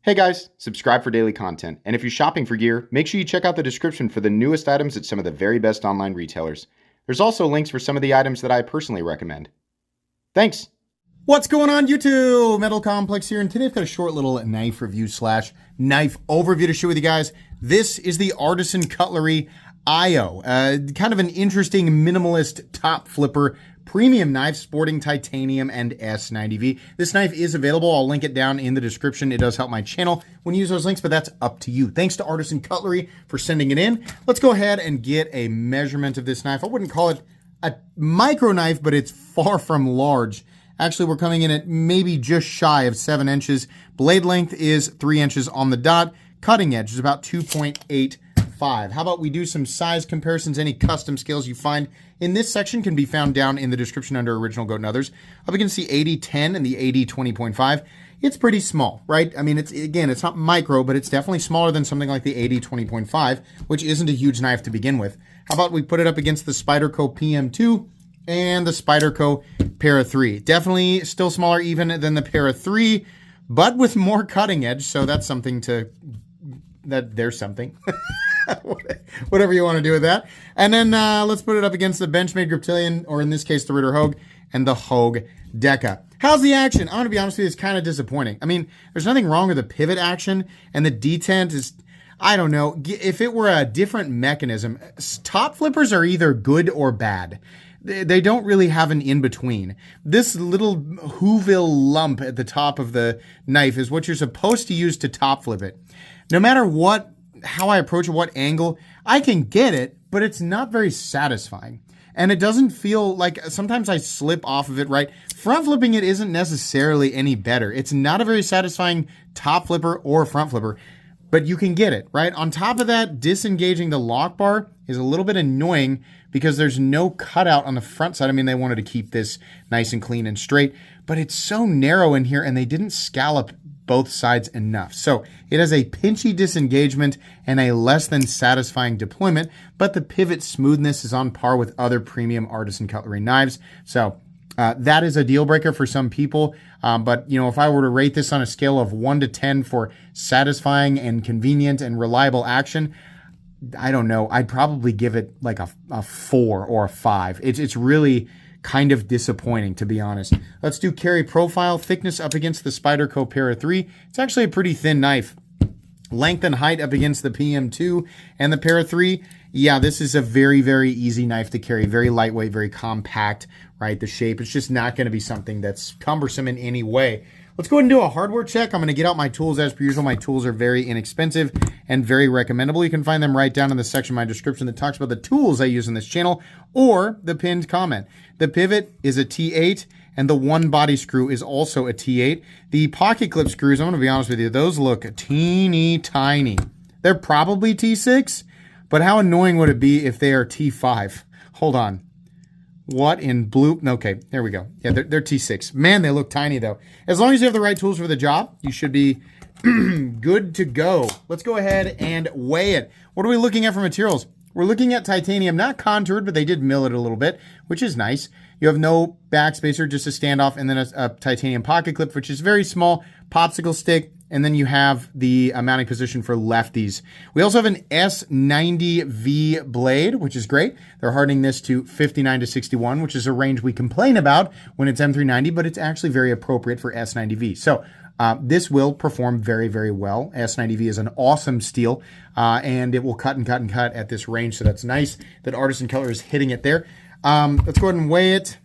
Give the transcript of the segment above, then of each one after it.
Hey guys, subscribe for daily content, and if you're shopping for gear, make sure you check out the description for the newest items at some of the very best online retailers. There's also links for some of the items that I personally recommend. Thanks! What's going on YouTube? Metal Complex here, and today I've got a short little knife review slash knife overview to share with you guys. This is the Artisan Cutlery Io, kind of an interesting minimalist top flipper premium knife sporting titanium and S90V. This knife is available. I'll link it down in the description. It does help my channel when you use those links, but that's up to you. Thanks to Artisan Cutlery for sending it in. Let's go ahead and get a measurement of this knife. I wouldn't call it a micro knife, but it's far from large. Actually, we're coming in at maybe just shy of 7 inches. Blade length is 3 inches on the dot. Cutting edge is about 2.85. How about we do some size comparisons? Any custom scales you find in this section can be found down in the description under Original Goat and Others. Up against the 8010 and the 8020.5. It's pretty small, right? I mean, it's not micro, but it's definitely smaller than something like the 8020.5, which isn't a huge knife to begin with. How about we put it up against the Spyderco PM2 and the Spyderco Para 3. Definitely still smaller even than the Para 3, but with more cutting edge, so that's something to... there's something. Whatever you want to do with that. And then let's put it up against the Benchmade Griptilian, or in this case, the Ritter Hogue and the Hogue Deca. How's the action? I'm going to be honest with you, it's kind of disappointing. I mean, there's nothing wrong with the pivot action, and the detent is, I don't know, if it were a different mechanism, top flippers are either good or bad. They don't really have an in-between. This little Whoville lump at the top of the knife is what you're supposed to use to top flip it. No matter how I approach it, what angle, I can get it, but it's not very satisfying. And it doesn't feel like, sometimes I slip off of it, right? Front flipping it isn't necessarily any better. It's not a very satisfying top flipper or front flipper, but you can get it, right? On top of that, disengaging the lock bar is a little bit annoying because there's no cutout on the front side. I mean, they wanted to keep this nice and clean and straight, but it's so narrow in here and they didn't scallop both sides enough. So it has a pinchy disengagement and a less than satisfying deployment, but the pivot smoothness is on par with other premium Artisan Cutlery knives. So that is a deal breaker for some people. But you know, if I were to rate this on a scale of 1 to 10 for satisfying and convenient and reliable action, I don't know. I'd probably give it like a 4 or a 5. It's really kind of disappointing, to be honest. Let's do carry profile. Thickness up against the Spyderco Para 3. It's actually a pretty thin knife. Length and height up against the PM2 and the Para 3. Yeah, this is a very, very easy knife to carry. Very lightweight, very compact, right? The shape, it's just not going to be something that's cumbersome in any way. Let's go ahead and do a hardware check. I'm going to get out my tools as per usual. My tools are very inexpensive and very recommendable. You can find them right down in the section of my description that talks about the tools I use in this channel or the pinned comment. The pivot is a T8 and the one body screw is also a T8. The pocket clip screws, I'm going to be honest with you, those look teeny tiny. They're probably T6, but how annoying would it be if they are T5? Hold on. What in blue? Okay, there we go. Yeah, they're T6. Man, they look tiny though. As long as you have the right tools for the job, you should be good to go. Let's go ahead and weigh it. What are we looking at for materials? We're looking at titanium, not contoured, but they did mill it a little bit, which is nice. You have no backspacer, just a standoff, and then a titanium pocket clip, which is very small, popsicle stick, and then you have the mounting position for lefties. We also have an S90V blade, which is great. They're hardening this to 59 to 61, which is a range we complain about when it's M390, but it's actually very appropriate for S90V. So this will perform very, very well. S90V is an awesome steel, and it will cut and cut and cut at this range, so that's nice that Artisan Cutlery is hitting it there. Let's go ahead and weigh it.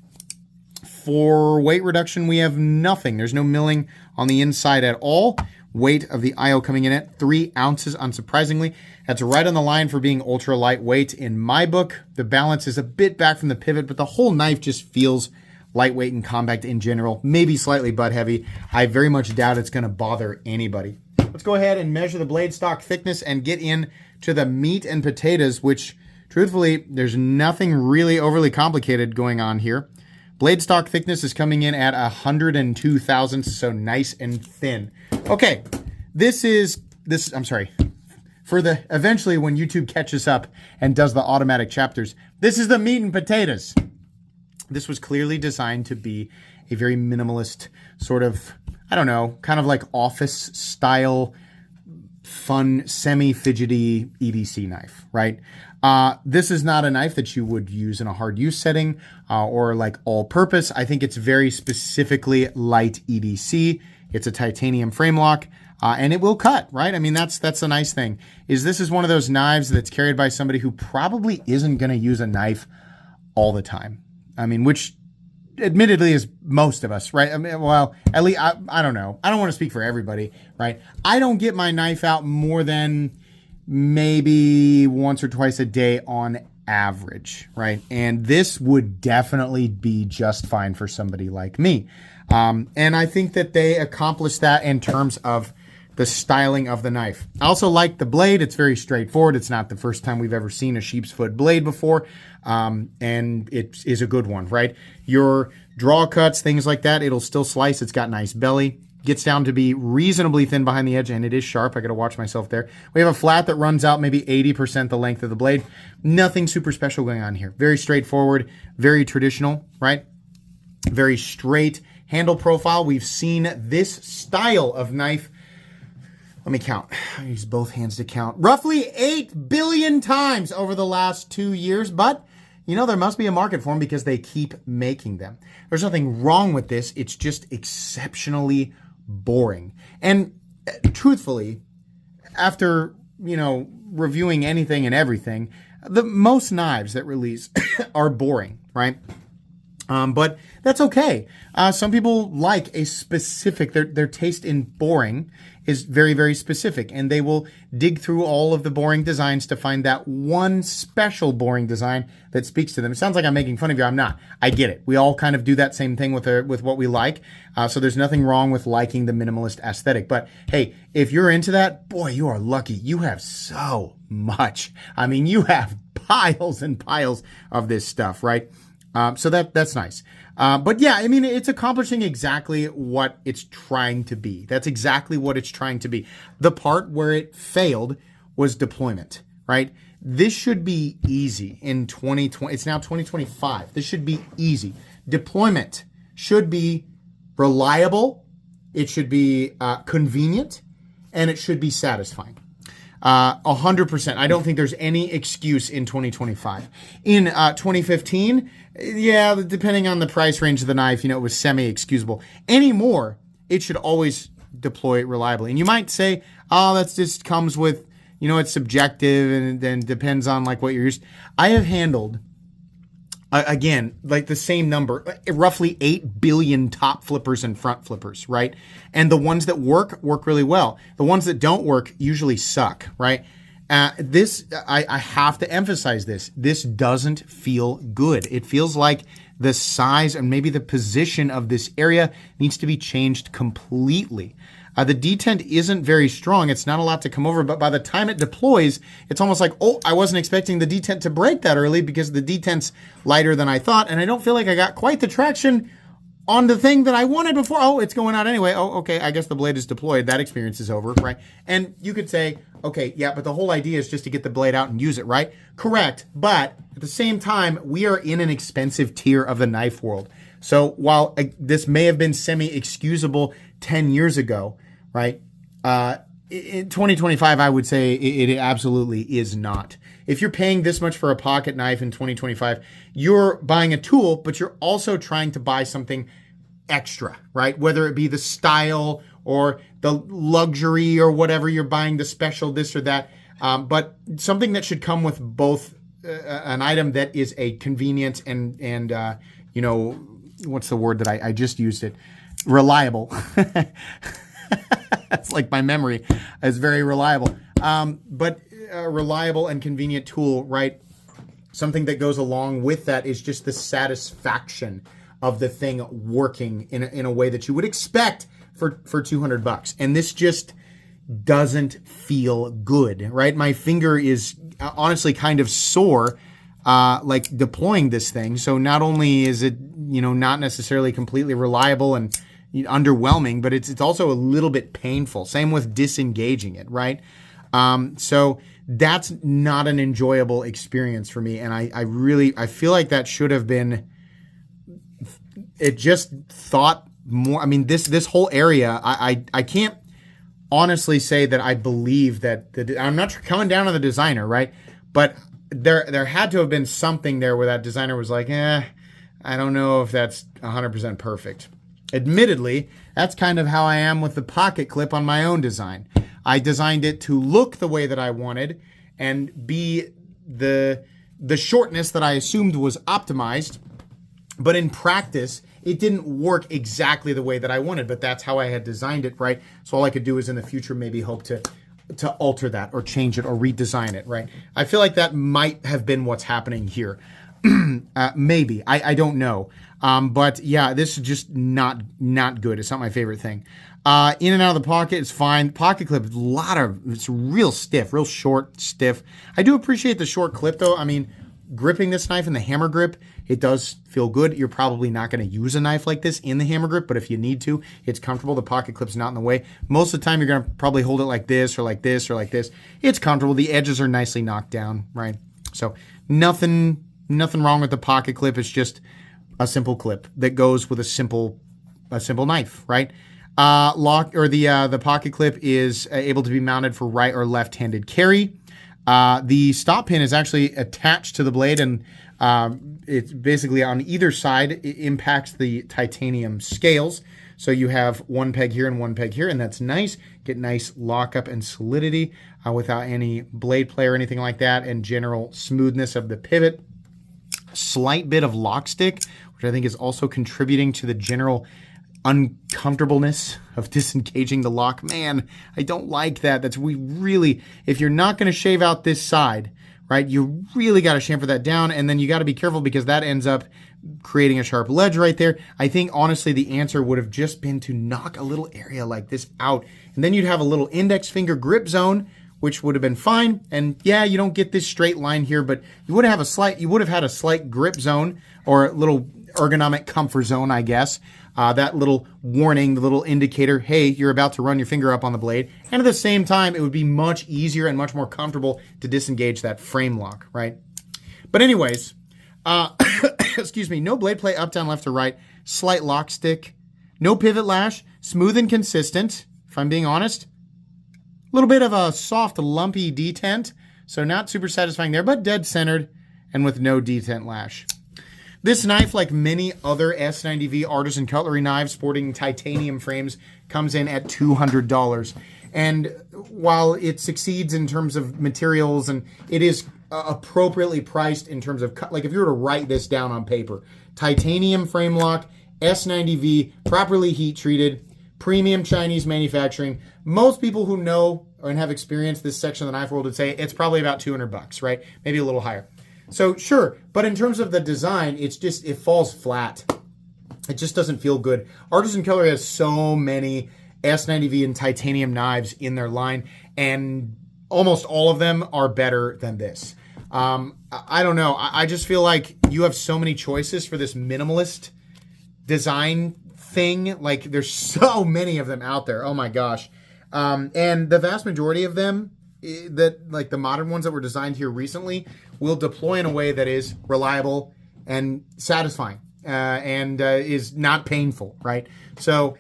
For weight reduction, we have nothing. There's no milling on the inside at all. Weight of the Io coming in at 3 ounces, unsurprisingly. That's right on the line for being ultra lightweight in my book. The balance is a bit back from the pivot, but the whole knife just feels lightweight and compact in general. Maybe slightly butt heavy. I very much doubt it's going to bother anybody. Let's go ahead and measure the blade stock thickness and get into the meat and potatoes, which truthfully, there's nothing really overly complicated going on here. Blade stock thickness is coming in at 102 thousandths, so nice and thin. Okay, I'm sorry. For the, eventually when YouTube catches up and does the automatic chapters, this is the meat and potatoes. This was clearly designed to be a very minimalist sort of, I don't know, kind of like office style, fun, semi-fidgety EDC knife, right? This is not a knife that you would use in a hard use setting or like all purpose. I think it's very specifically light EDC. It's a titanium frame lock. And it will cut, right? I mean, that's the nice thing, is this is one of those knives that's carried by somebody who probably isn't going to use a knife all the time. I mean, which admittedly is most of us, right? I mean, well, at least, I don't know. I don't want to speak for everybody, right? I don't get my knife out more than maybe once or twice a day on average, right? And this would definitely be just fine for somebody like me. And I think that they accomplish that in terms of the styling of the knife. I also like the blade. It's very straightforward. It's not the first time we've ever seen a sheep's foot blade before. And it is a good one, right? Your draw cuts, things like that, it'll still slice. It's got nice belly. Gets down to be reasonably thin behind the edge, and it is sharp. I got to watch myself there. We have a flat that runs out maybe 80% the length of the blade. Nothing super special going on here. Very straightforward, very traditional, right? Very straight handle profile. We've seen this style of knife, let me count. I use both hands to count. Roughly 8 billion times over the last 2 years, but you know, there must be a market for them because they keep making them. There's nothing wrong with this. It's just exceptionally boring. And truthfully, after, you know, reviewing anything and everything, the most knives that release are boring, right? But that's okay. Some people like a specific, their taste in boring is very, very specific, and they will dig through all of the boring designs to find that one special boring design that speaks to them. It sounds like I'm making fun of you. I'm not. I get it. We all kind of do that same thing with what we like. So there's nothing wrong with liking the minimalist aesthetic. But hey, if you're into that, boy, you are lucky. You have so much. I mean, you have piles and piles of this stuff, right? So that's nice. But yeah, I mean, it's accomplishing exactly what it's trying to be. That's exactly what it's trying to be. The part where it failed was deployment, right? This should be easy in 2020. It's now 2025. This should be easy. Deployment should be reliable. It should be convenient, and it should be satisfying. 100%. I don't think there's any excuse in 2025. In 2015, yeah, depending on the price range of the knife, you know, it was semi-excusable. Anymore, it should always deploy reliably. And you might say, oh, that just comes with, you know, it's subjective and then depends on like what you're used to. I have handled, again, like the same number, roughly 8 billion top flippers and front flippers, right? And the ones that work really well. The ones that don't work usually suck, right? I have to emphasize this. This doesn't feel good. It feels like the size and maybe the position of this area needs to be changed completely. The detent isn't very strong. It's not a lot to come over, but by the time it deploys, it's almost like, oh, I wasn't expecting the detent to break that early because the detent's lighter than I thought, and I don't feel like I got quite the traction on the thing that I wanted before. Oh, it's going out anyway. Oh, okay, I guess the blade is deployed. That experience is over, right? And you could say, okay, yeah, but the whole idea is just to get the blade out and use it, right? Correct, but at the same time, we are in an expensive tier of the knife world. So while this may have been semi-excusable 10 years ago, right? In 2025, I would say it absolutely is not. If you're paying this much for a pocket knife in 2025, you're buying a tool, but you're also trying to buy something extra, right? Whether it be the style or the luxury or whatever, you're buying the special this or that. But something that should come with both an item that is a convenience and you know, what's the word that I just used it? Reliable. That's like my memory is very reliable. But a reliable and convenient tool, right? Something that goes along with that is just the satisfaction of the thing working in a way that you would expect for $200. And this just doesn't feel good, right? My finger is honestly kind of sore, like deploying this thing. So not only is it, you know, not necessarily completely reliable and underwhelming, but it's also a little bit painful. Same with disengaging it, right? So that's not an enjoyable experience for me. And I feel like that should have been, it just thought more. I mean, this whole area, I can't honestly say that I believe that I'm not coming down on the designer, right? But there had to have been something there where that designer was like, I don't know if that's 100% perfect. Admittedly, that's kind of how I am with the pocket clip on my own design. I designed it to look the way that I wanted and be the shortness that I assumed was optimized, but in practice, it didn't work exactly the way that I wanted, but that's how I had designed it, right? So all I could do is in the future maybe hope to alter that or change it or redesign it, right? I feel like that might have been what's happening here. Maybe. I don't know. But yeah, this is just not good. It's not my favorite thing. In and out of the pocket is fine. Pocket clip, it's real stiff, real short, stiff. I do appreciate the short clip though. I mean, gripping this knife in the hammer grip, it does feel good. You're probably not going to use a knife like this in the hammer grip, but if you need to, it's comfortable. The pocket clip's not in the way. Most of the time, you're going to probably hold it like this or like this or like this. It's comfortable. The edges are nicely knocked down, right? So nothing wrong with the pocket clip. It's just a simple clip that goes with a simple knife, right? The pocket clip is able to be mounted for right or left-handed carry. The stop pin is actually attached to the blade, and it's basically on either side. It impacts the titanium scales. So you have one peg here and one peg here, and that's nice. Get nice lockup and solidity without any blade play or anything like that, and general smoothness of the pivot. Slight bit of lock stick, which I think is also contributing to the general uncomfortableness of disengaging the lock. Man, I don't like that. If you're not going to shave out this side, right, you really got to chamfer that down, and then you got to be careful because that ends up creating a sharp ledge right there. I think, honestly, the answer would have just been to knock a little area like this out, and then you'd have a little index finger grip zone, which would have been fine. And yeah, you don't get this straight line here, but you would have had a slight grip zone or a little ergonomic comfort zone, I guess. That little warning, the little indicator, hey, you're about to run your finger up on the blade. And at the same time, it would be much easier and much more comfortable to disengage that frame lock, right? But anyways, excuse me, no blade play up, down, left, or right, slight lock stick, no pivot lash, smooth and consistent, if I'm being honest. A little bit of a soft, lumpy detent, so not super satisfying there, but dead centered and with no detent lash. This knife, like many other S90V artisan cutlery knives sporting titanium frames, comes in at $200. And while it succeeds in terms of materials and it is appropriately priced in terms of, like if you were to write this down on paper, titanium frame lock, S90V, properly heat treated, premium Chinese manufacturing. Most people who know and have experienced this section of the knife world would say it's probably about $200, right? Maybe a little higher. So sure, but in terms of the design, it falls flat. It just doesn't feel good. Artisan Cutlery has so many S90V and titanium knives in their line, and almost all of them are better than this. I don't know. I just feel like you have so many choices for this minimalist design thing. Like there's so many of them out there. Oh my gosh. And the vast majority of them, like the modern ones that were designed here recently, will deploy in a way that is reliable and satisfying and is not painful, right? So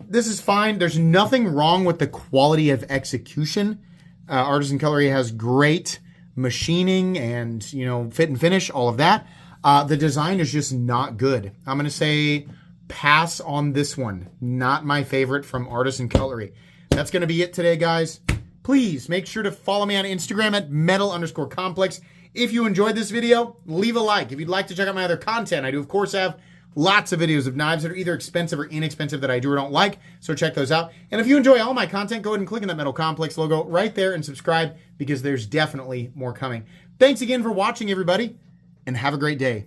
this is fine. There's nothing wrong with the quality of execution. Artisan Cutlery has great machining and, fit and finish, all of that. The design is just not good. I'm going to say pass on this one. Not my favorite from Artisan Cutlery. That's going to be it today, guys. Please make sure to follow me on Instagram at metal_complex. If you enjoyed this video, leave a like. If you'd like to check out my other content, I do, of course, have lots of videos of knives that are either expensive or inexpensive that I do or don't like, so check those out. And if you enjoy all my content, go ahead and click on that Metal Complex logo right there and subscribe because there's definitely more coming. Thanks again for watching, everybody, and have a great day.